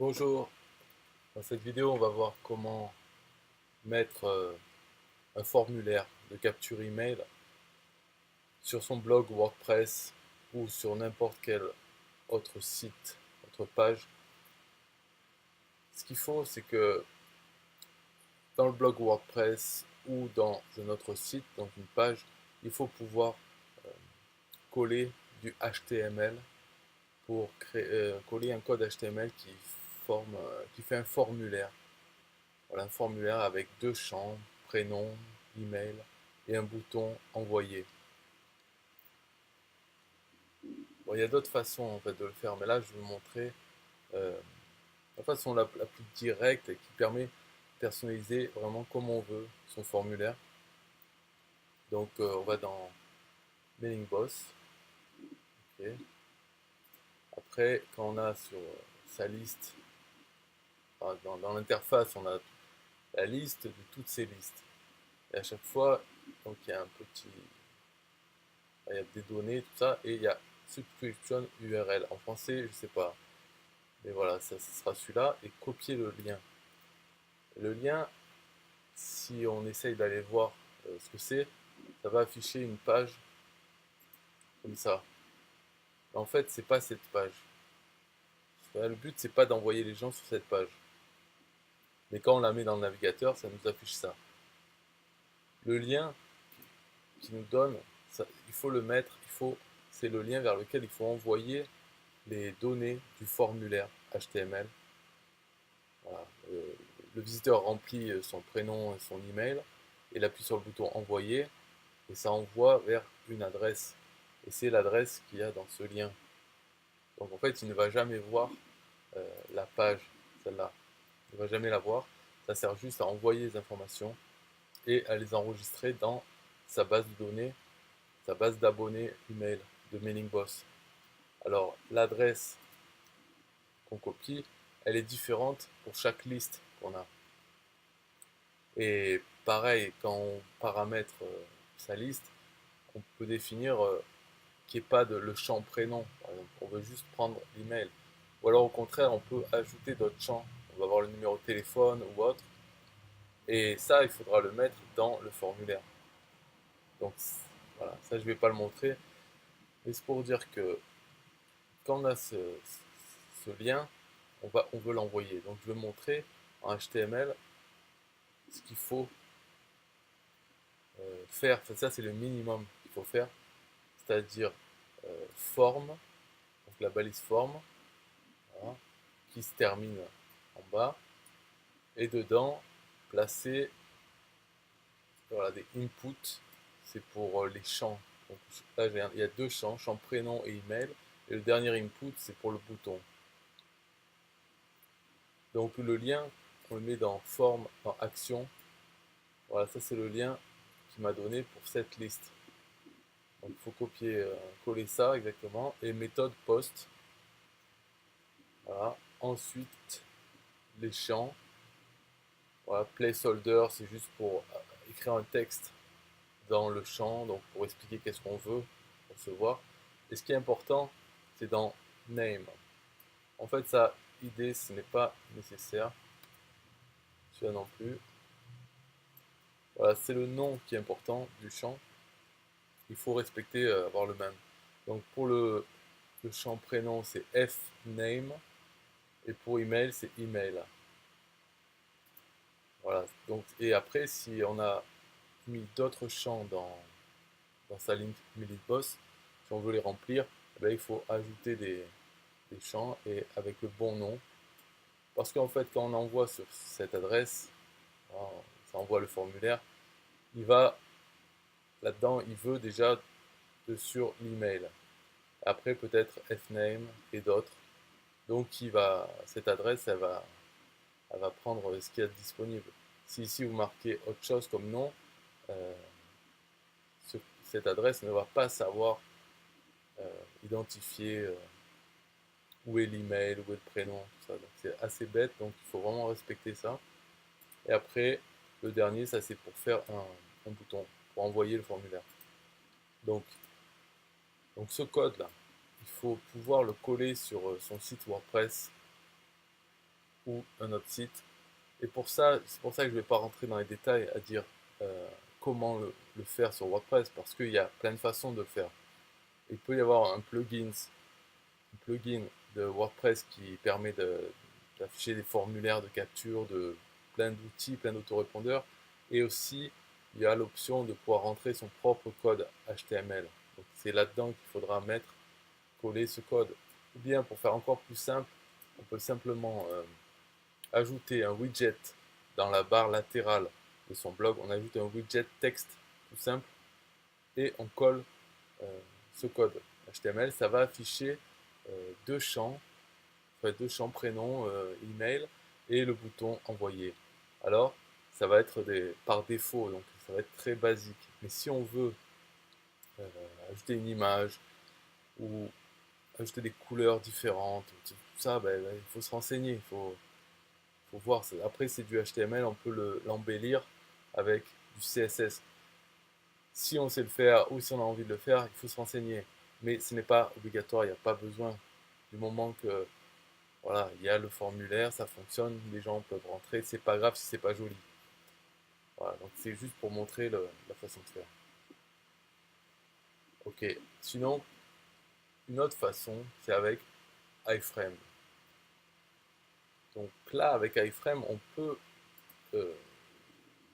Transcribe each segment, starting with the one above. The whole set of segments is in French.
Bonjour, dans cette vidéo on va voir comment mettre un formulaire de capture email sur son blog WordPress ou sur n'importe quel autre site, autre page. Ce qu'il faut, c'est que dans le blog WordPress ou dans un autre site, dans une page, il faut pouvoir euh, coller du HTML pour coller un code HTML qui fait un formulaire. Voilà, un formulaire avec deux champs, prénom, email et un bouton envoyer. Bon, il y a d'autres façons en fait de le faire, mais là je vais vous montrer euh, la façon la plus directe et qui permet de personnaliser vraiment comme on veut son formulaire. Donc on va dans Mailing Boss. Okay. Après, quand on a sur sa liste, enfin, dans l'interface, on a la liste de toutes ces listes. Et à chaque fois, donc il y a un petit, il y a des données, tout ça, et il y a subscription URL. En français, je sais pas. Mais voilà, ça sera celui-là. Et copier le lien. Le lien, si on essaye d'aller voir ce que c'est, ça va afficher une page comme ça. En fait, c'est pas cette page. Le but, c'est pas d'envoyer les gens sur cette page. Mais quand on la met dans le navigateur, ça nous affiche ça. Le lien qui nous donne, ça, il faut le mettre, c'est le lien vers lequel il faut envoyer les données du formulaire HTML. Voilà. Le visiteur remplit son prénom et son email, et il appuie sur le bouton envoyer, et ça envoie vers une adresse. Et c'est l'adresse qu'il y a dans ce lien. Donc en fait, il ne va jamais voir la page, celle-là. Il ne va jamais la voir. Ça sert juste à envoyer les informations et à les enregistrer dans sa base de données, sa base d'abonnés email de Mailing Boss. Alors l'adresse qu'on copie, elle est différente pour chaque liste qu'on a. Et pareil, quand on paramètre sa liste, on peut définir qu'il n'y ait pas le champ prénom. Par exemple, on veut juste prendre l'email. Ou alors au contraire, on peut ajouter d'autres champs. On va avoir le numéro de téléphone ou autre. Et ça, il faudra le mettre dans le formulaire. Donc voilà, ça je ne vais pas le montrer. Mais c'est pour dire que quand on a ce lien, on veut l'envoyer. Donc je vais montrer en HTML ce qu'il faut faire. Enfin, ça c'est le minimum qu'il faut faire. C'est-à-dire forme, donc la balise forme, voilà, qui se termine en bas. Et dedans, placer voilà, des inputs, c'est pour les champs. Donc là, il y a deux champs, champ prénom et email. Et le dernier input, c'est pour le bouton. Donc le lien, on le met dans forme, dans action. Voilà, ça c'est le lien qui m'a donné pour cette liste. Donc il faut copier, coller ça exactement. Et méthode post. Voilà. Ensuite, les champs. Voilà, placeholder, c'est juste pour écrire un texte dans le champ, donc pour expliquer qu'est-ce qu'on veut recevoir. Et ce qui est important, c'est dans name. En fait, ça, idée, ce n'est pas nécessaire. Celui-là non plus. Voilà, c'est le nom qui est important du champ. Il faut respecter, avoir le même. Donc pour le champ prénom, c'est fname. Et pour email, c'est email. Voilà. Donc, et après, si on a mis d'autres champs dans sa ligne boss, si on veut les remplir, eh bien, il faut ajouter des champs et avec le bon nom. Parce qu'en fait, quand on envoie sur cette adresse, ça envoie le formulaire, il va là-dedans, il veut déjà sur l'email. Après, peut-être fname et d'autres. Donc, cette adresse, elle va prendre ce qu'il y a de disponible. Si ici vous marquez autre chose comme nom, euh, cette adresse ne va pas savoir identifier où est l'email, où est le prénom, tout ça. Donc c'est assez bête, donc il faut vraiment respecter ça. Et après, le dernier, ça c'est pour faire un bouton, pour envoyer le formulaire. Donc, donc ce code-là, il faut pouvoir le coller sur son site WordPress ou un autre site. Et pour ça, c'est pour ça que je ne vais pas rentrer dans les détails à dire comment le faire sur WordPress, parce qu'il y a plein de façons de le faire. Il peut y avoir un plugin de WordPress qui permet d'afficher des formulaires de capture de plein d'outils, plein d'autorépondeurs. Et aussi, il y a l'option de pouvoir rentrer son propre code HTML. Donc c'est là-dedans qu'il faudra coller ce code. Ou bien, pour faire encore plus simple, on peut simplement ajouter un widget dans la barre latérale de son blog. On ajoute un widget texte tout simple et on colle ce code HTML. Ça va afficher deux champs, deux champs prénom, email et le bouton envoyer. Alors, ça va être par défaut, donc ça va être très basique. Mais si on veut ajouter une image ou ajouter des couleurs différentes, tout ça, il faut se renseigner, faut voir. Après, c'est du HTML, on peut l'embellir avec du CSS. Si on sait le faire ou si on a envie de le faire, il faut se renseigner. Mais ce n'est pas obligatoire, il n'y a pas besoin. Du moment que voilà, il y a le formulaire, ça fonctionne, les gens peuvent rentrer, c'est pas grave si c'est pas joli. Voilà, donc c'est juste pour montrer la façon de faire. Ok, sinon, une autre façon, c'est avec iframe. Donc là, avec iframe, on peut, euh,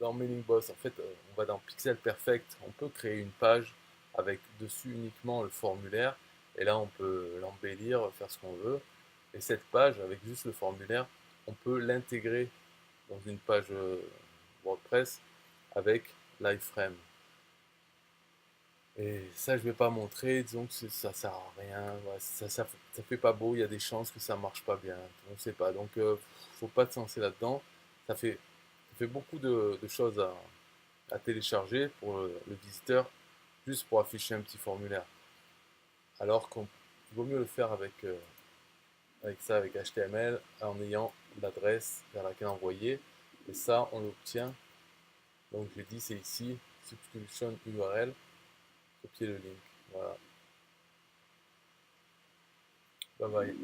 dans Mailing Boss, en fait, on va dans Pixel Perfect, on peut créer une page avec dessus uniquement le formulaire, et là, on peut l'embellir, faire ce qu'on veut. Et cette page, avec juste le formulaire, on peut l'intégrer dans une page WordPress avec l'iframe. Et ça, je vais pas montrer, disons que ça sert à rien, ouais, ça fait pas beau, il y a des chances que ça marche pas bien, on ne sait pas. Donc, faut pas se lancer là-dedans. Ça fait beaucoup de choses à télécharger pour le visiteur, juste pour afficher un petit formulaire. Alors qu'il vaut mieux le faire avec ça, avec HTML, en ayant l'adresse vers laquelle envoyer. Et ça, on l'obtient. Donc, j'ai dit, c'est ici, subscription URL, copier le link. Voilà. Bye bye.